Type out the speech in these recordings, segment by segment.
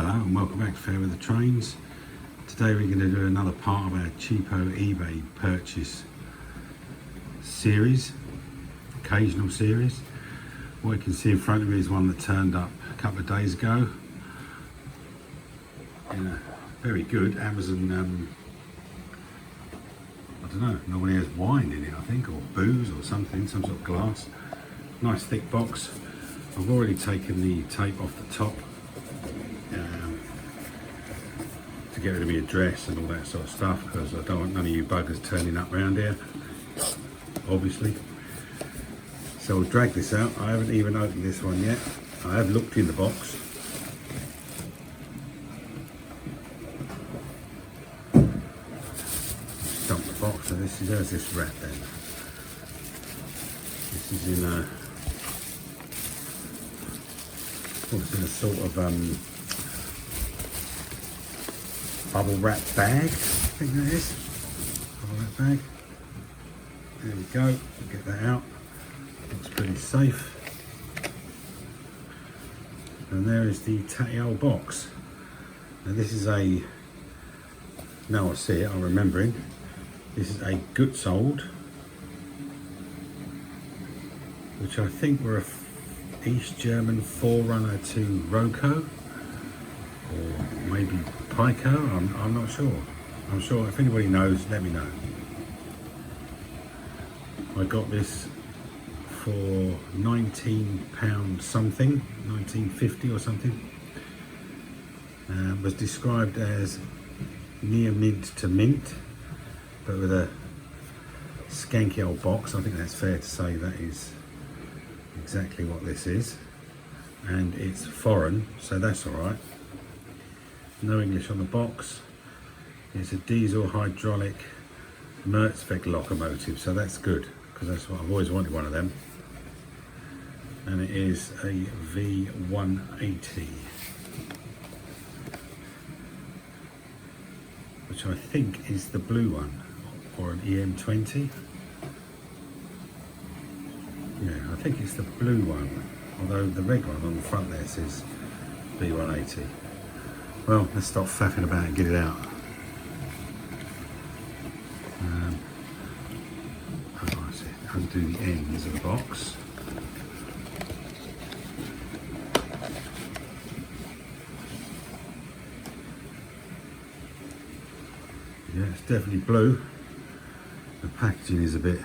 Hello and welcome back to Fair with the Trains. Today we're going to do another part of our Cheapo eBay purchase series, occasional series. What you can see in front of me is one that turned up a couple of days ago in a very good Amazon, I don't know, normally has wine in it I think, or booze or something, some sort of glass. Nice thick box. I've already taken the tape off the top to get rid of my address and all that sort of stuff, because I don't want none of you buggers turning up around here, obviously. So we'll drag this out. I haven't even opened this one yet. I have looked in the box. Dump the box. So this is, there's this wrap then. This is in a, it's in a sort of bubble wrap bag, I think that is. Bubble wrap bag. There we go. We'll get that out. Looks pretty safe. And there is the tatty old box. Now this is a, now I see it, I'm remembering. This is a Gutzold, which I think were a East German forerunner to Roco, or maybe Pico, I'm not sure. I'm sure if anybody knows, let me know. I got this for £19 something, 19.50 or something. Was described as near mint to mint, but with a skanky old box. I think that's fair to say that is exactly what this is, and it's foreign, so that's all right. No English on the box. It's a diesel hydraulic Mertzvec locomotive, so that's good, because that's what I've always wanted, one of them. And it is a V180, which I think is the blue one, or an EM20. Yeah, I think it's the blue one, although the red one on the front there says V180. Well, let's stop faffing about and get it out. Undo the ends of the box. Yeah, it's definitely blue. The packaging is a bit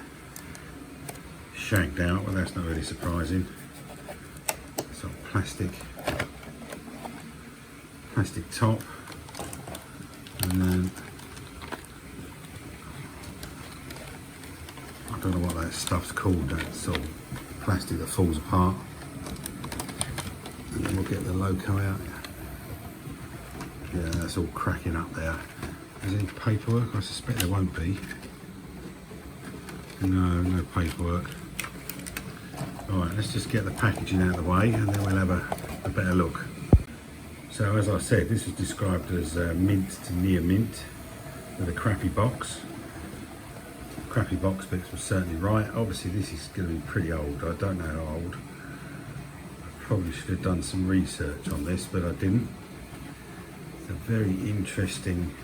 shanked out, but that's not really surprising. Sort of plastic top, and then I don't know what that stuff's called, that sort of plastic that falls apart. And then we'll get the loco out. Yeah, that's all cracking up there. Is there any paperwork? I suspect there won't be. No paperwork. Alright, let's just get the packaging out of the way and then we'll have a better look. So as I said, this is described as mint to near mint with a crappy box. Crappy box bits was certainly right. Obviously this is going to be pretty old. I don't know how old. I probably should have done some research on this, but I didn't. It's a very interesting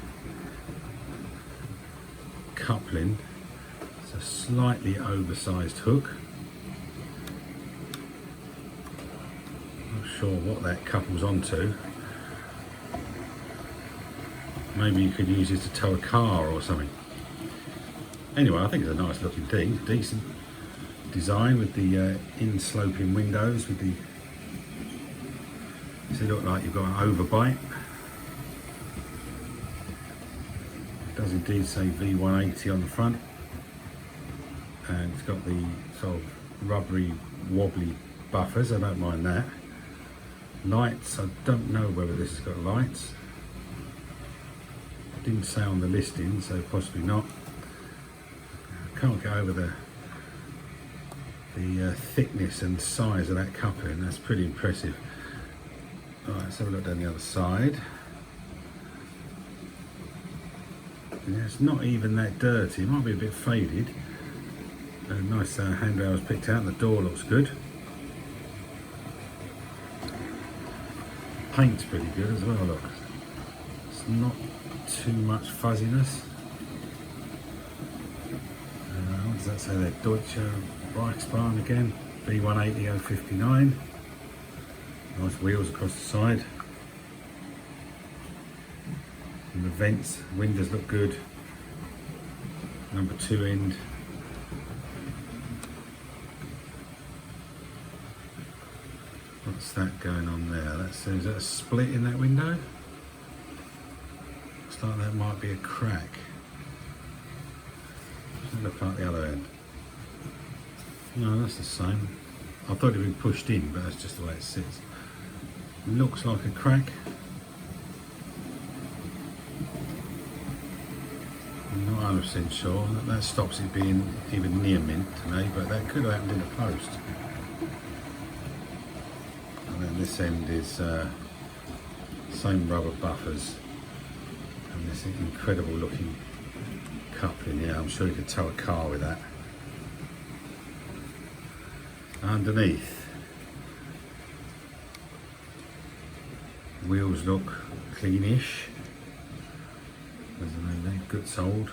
coupling. It's a slightly oversized hook. Not sure what that couples onto. Maybe you could use it to tow a car or something. Anyway, I think it's a nice looking thing, decent design with the in-sloping windows, with the, does it look like you've got an overbite? It does indeed say V180 on the front, and it's got the sort of rubbery, wobbly buffers, I don't mind that. Lights, I don't know whether this has got lights. It didn't say on the listing, so possibly not. Can't get over the thickness and size of that coupling. That's pretty impressive. Alright, let's have a look down the other side. Yeah, it's not even that dirty. It might be a bit faded. A nice handrail was picked out. The door looks good. paint's pretty good as well, look. It's not too much fuzziness. What does that say there? Deutsche Reichsbahn again, B180 059. Nice wheels across the side. And the vents, windows look good. Number 2 end. What's that going on there? Is that a split in that window? Looks like that might be a crack. Doesn't look like the other end. No, that's the same. I thought it had been pushed in, but that's just the way it sits. Looks like a crack. I'm not 100% sure. That stops it being even near mint to me, but that could have happened in the post. And then this end is same rubber buffers and this incredible looking coupling. Yeah, I'm sure you could tow a car with that. Underneath, wheels look cleanish. There's a name there, Gutzold.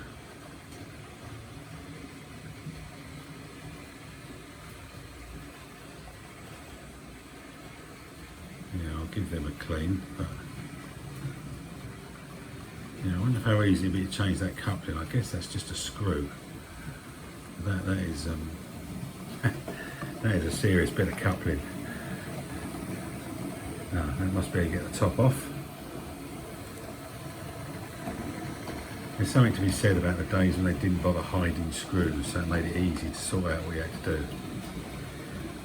Yeah, I'll give them a clean, but I wonder how easy it'd be to change that coupling. I guess that's just a screw. That is that is a serious bit of coupling. That must be how you get the top off. There's something to be said about the days when they didn't bother hiding screws, so it made it easy to sort out what you had to do.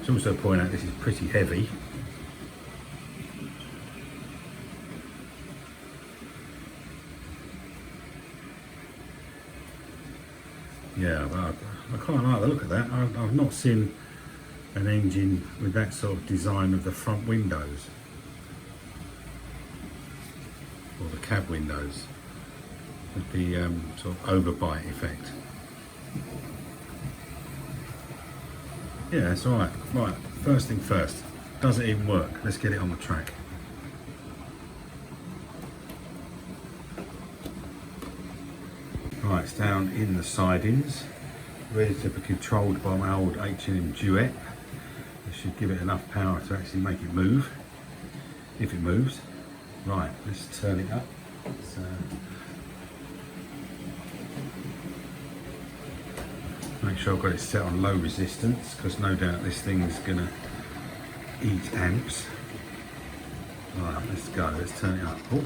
Should also point out this is pretty heavy. Yeah, but I quite like the look of that. I've not seen an engine with that sort of design of the front windows or the cab windows with the sort of overbite effect. Yeah, it's alright. Right, first thing first, does it even work? Let's get it on the track. Right, it's down in the sidings, ready to be controlled by my old H&M Duet. This should give it enough power to actually make it move, if it moves. Right, let's turn it up. Make sure I've got it set on low resistance, because no doubt this thing's gonna eat amps. Right, let's go, let's turn it up. Oh.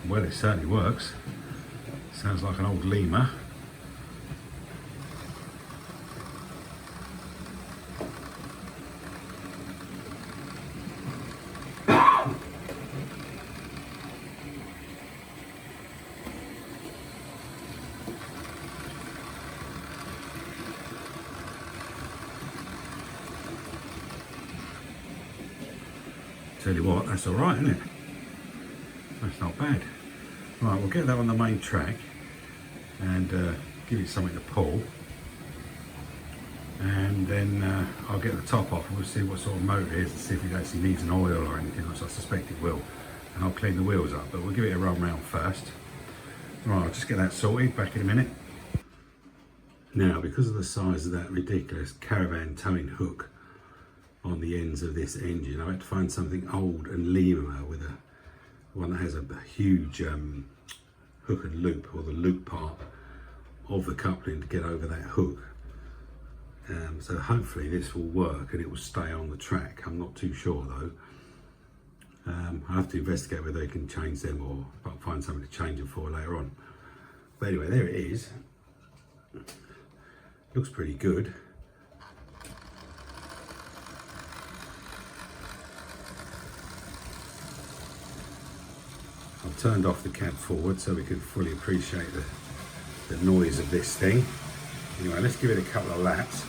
Well, it certainly works. Sounds like an old lemur. Tell you what, that's all right, isn't it? That's not bad. Right, we'll get that on the main track and give it something to pull, and then I'll get the top off and we'll see what sort of motor it is and see if it actually needs an oil or anything, which I suspect it will, and I'll clean the wheels up, but we'll give it a run round first. Right, I'll just get that sorted, back in a minute. Now, because of the size of that ridiculous caravan towing hook on the ends of this engine, I had to find something old and lemur with one that has a huge hook and loop, or the loop part of the coupling to get over that hook. So hopefully this will work and it will stay on the track. I'm not too sure though. I have to investigate whether they can change them, or I'll find something to change them for later on. But anyway, there it is. Looks pretty good. I've turned off the cab forward so we can fully appreciate the noise of this thing. Anyway, let's give it a couple of laps.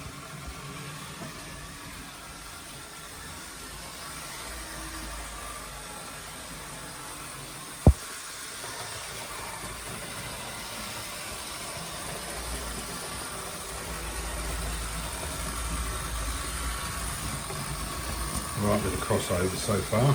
Right with the crossover so far.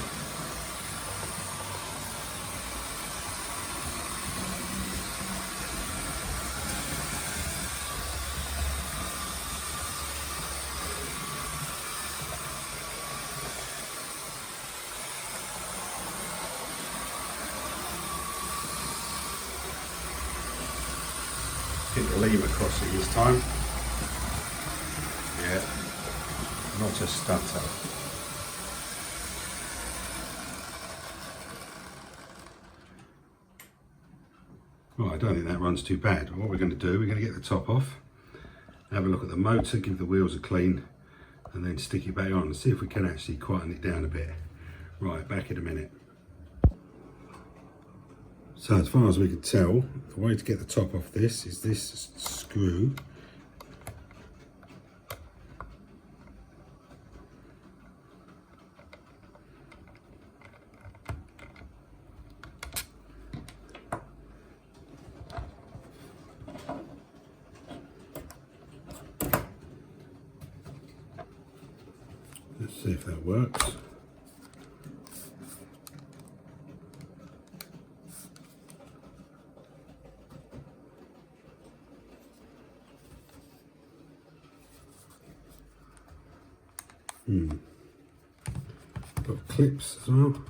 Hit the lever across it this time. Yeah, not a stutter. Well, I don't think that runs too bad. What we're going to do, we're going to get the top off, have a look at the motor, give the wheels a clean, and then stick it back on and see if we can actually quieten it down a bit. Right, back in a minute. So as far as we can tell, the way to get the top off this is this screw. Let's see if that works. Got clips as well.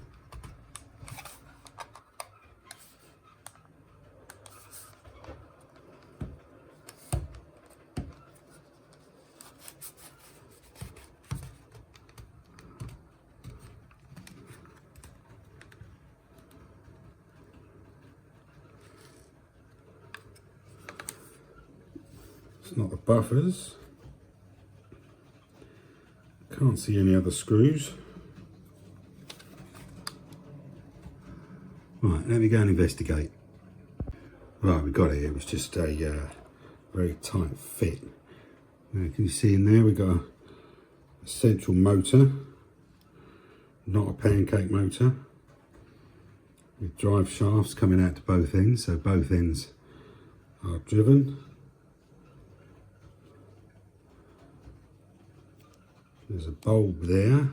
It's not the buffers. Can't see any other screws. Right, let me go and investigate. Right, we got it. It was just a very tight fit. Now, can you see in there we've got a central motor, not a pancake motor, with drive shafts coming out to both ends, so both ends are driven. There's a bulb there,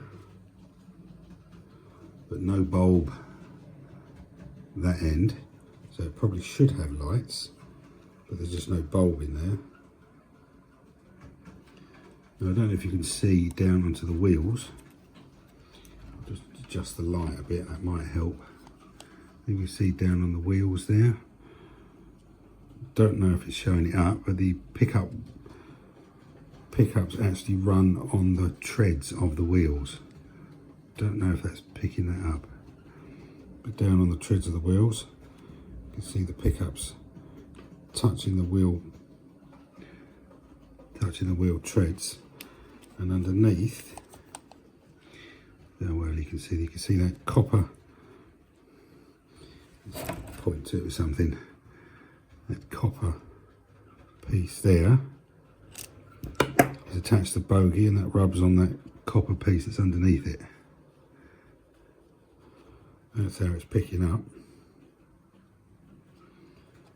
but no bulb that end, so it probably should have lights, but there's just no bulb in there. Now, I don't know if you can see down onto the wheels. I'll just adjust the light a bit, that might help. You can see down on the wheels there. Don't know if it's showing it up, but the pickups actually run on the treads of the wheels. Don't know if that's picking that up, but down on the treads of the wheels you can see the pickups touching the wheel treads, and underneath, well, you can see that copper, let's point to it with something, that copper piece there is attached to the bogie, and that rubs on that copper piece that's underneath it. That's how it's picking up.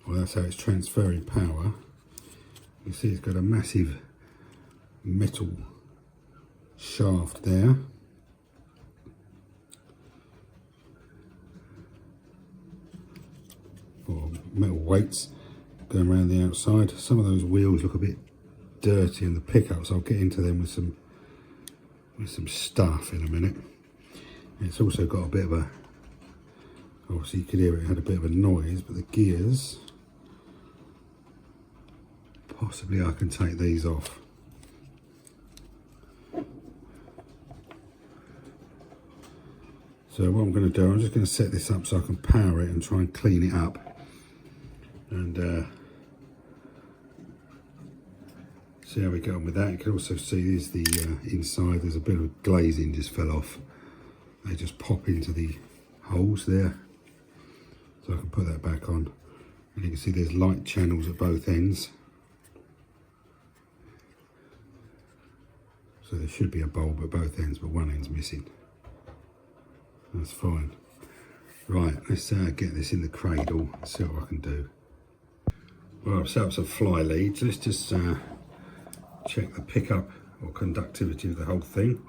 Well, that's how it's transferring power. You see it's got a massive metal shaft there. Or metal weights going around the outside. Some of those wheels look a bit dirty, and the pickups, I'll get into them with some stuff in a minute. It's also got a bit of a, obviously you could hear it had a bit of a noise, but the gears, possibly I can take these off. So what I'm going to do, I'm just going to set this up so I can power it and try and clean it up. And see how we get on with that. You can also see there's the inside, there's a bit of glazing just fell off. They just pop into the holes there. So I can put that back on. And you can see there's light channels at both ends. So there should be a bulb at both ends, but one end's missing. That's fine. Right, let's get this in the cradle and see what I can do. Well, I've set up some fly leads. Let's just check the pickup or conductivity of the whole thing.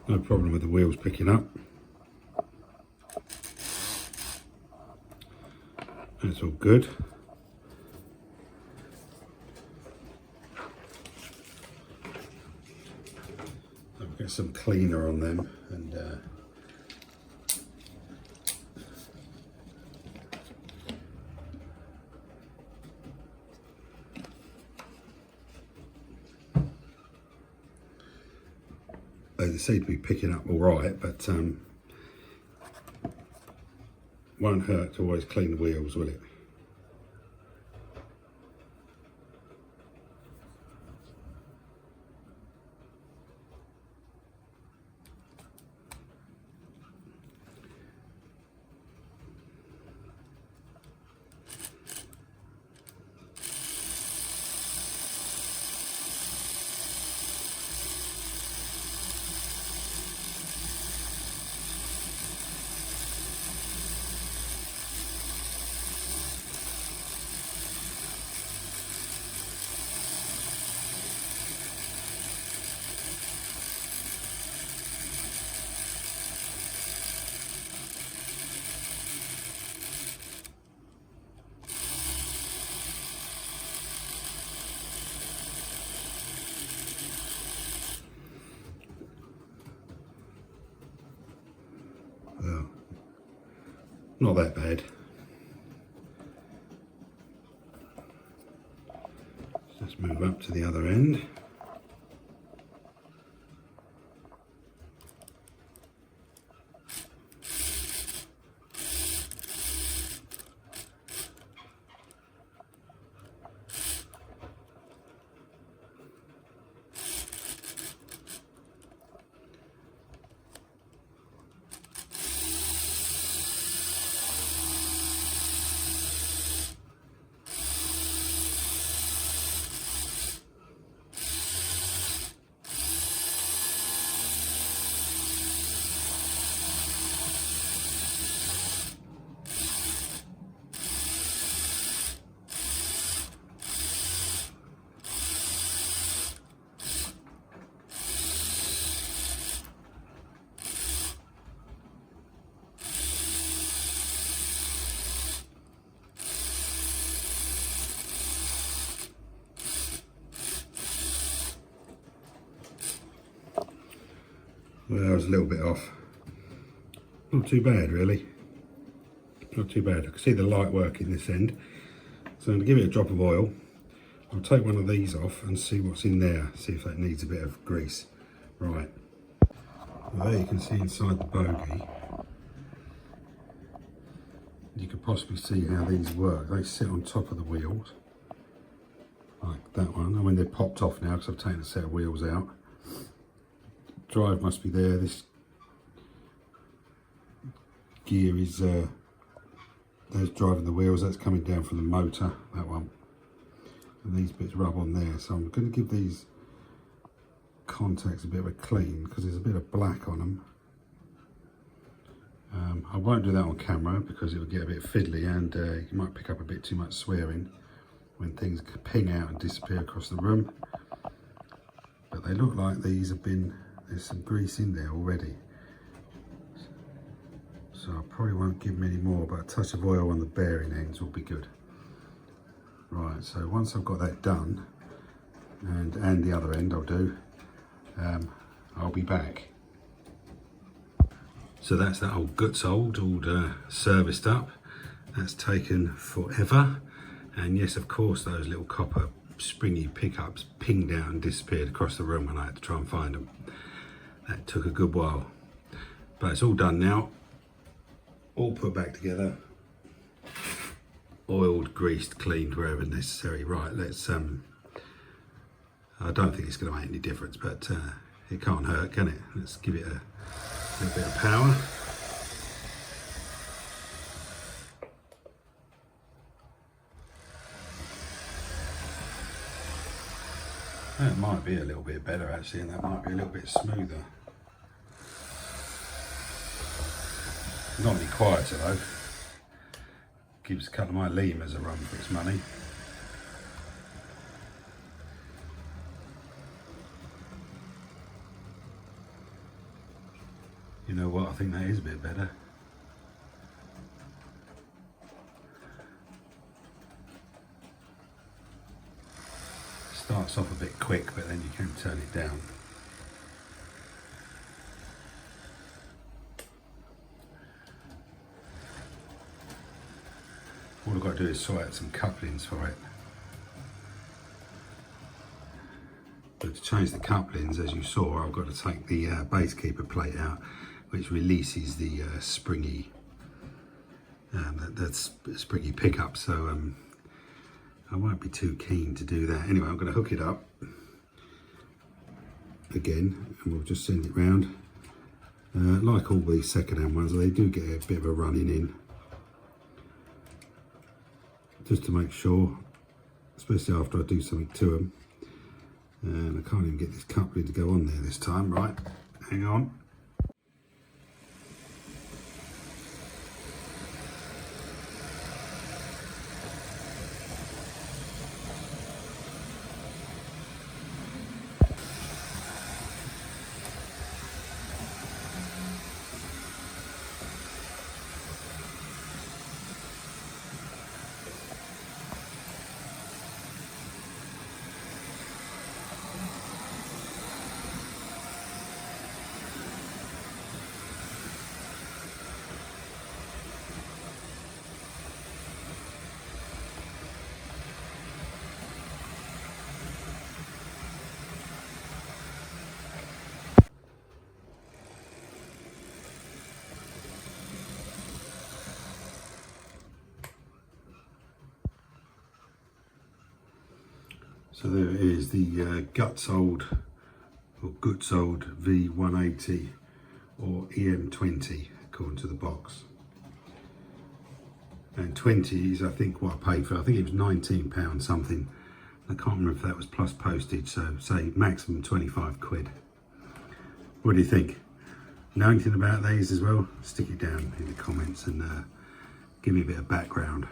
No problem with the wheels picking up. That's all good. I'll get some cleaner on them and they seem to be picking up all right, but won't hurt to always clean the wheels, will it? Well, not that bad. Let's move up to the other end. Well, I was a little bit off. Not too bad, really. Not too bad. I can see the light working this end. So I'm going to give it a drop of oil. I'll take one of these off and see what's in there. See if that needs a bit of grease. Right. Well, there you can see inside the bogie. You could possibly see how these work. They sit on top of the wheels. Like that one. I mean, they're popped off now because I've taken a set of wheels out. Drive must be there. This gear is there's driving the wheels. That's coming down from the motor, that one, and these bits rub on there. So I'm going to give these contacts a bit of a clean because there's a bit of black on them. I won't do that on camera because it will get a bit fiddly and you might pick up a bit too much swearing when things ping out and disappear across the room. But they look like these have been, there's some grease in there already. So I probably won't give them any more, but a touch of oil on the bearing ends will be good. Right, so once I've got that done, and the other end I'll do, I'll be back. So that's that old Gutzold, all serviced up. That's taken forever. And yes, of course, those little copper springy pickups pinged out and disappeared across the room when I had to try and find them. That took a good while. But it's all done now. All put back together. Oiled, greased, cleaned wherever necessary. Right, let's I don't think it's going to make any difference, but it can't hurt, can it? Let's give it a little bit of power. That might be a little bit better actually, and that might be a little bit smoother. Not any quieter though. Gives a couple of my lemurs a run for its money. You know what, I think that is a bit better. Starts off a bit quick, but then you can turn it down. All I've got to do is sort out some couplings for it. But to change the couplings, as you saw, I've got to take the base keeper plate out, which releases the springy springy pickup. So I won't be too keen to do that. Anyway, I'm going to hook it up again, and we'll just send it round. Like all these second-hand ones, they do get a bit of a running in, just to make sure, especially after I do something to them. And I can't even get this coupling to go on there this time. Right, hang on. So there it is, the Gutzold V180 or EM20 according to the box. And 20 is I think what I paid for. I think it was £19 something. I can't remember if that was plus postage, so say maximum 25 quid. What do you think? Know anything about these as well? Stick it down in the comments and give me a bit of background.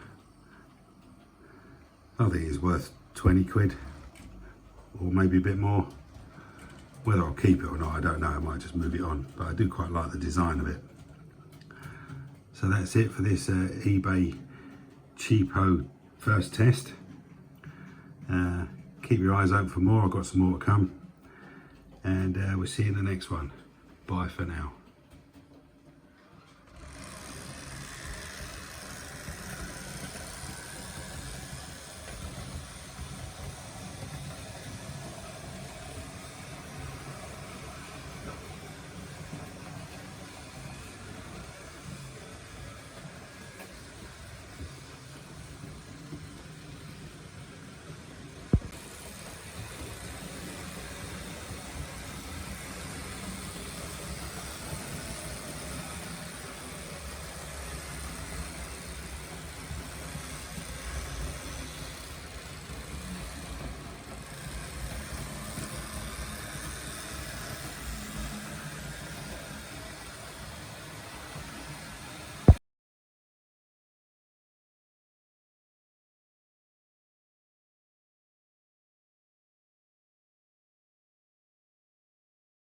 I think it's worth 20 quid. Or maybe a bit more. Whether I'll keep it or not, I don't know. I might just move it on, but I do quite like the design of it. So that's it for this eBay Cheapo first test. Keep your eyes open for more. I've got some more to come, and we'll see you in the next one. Bye for now.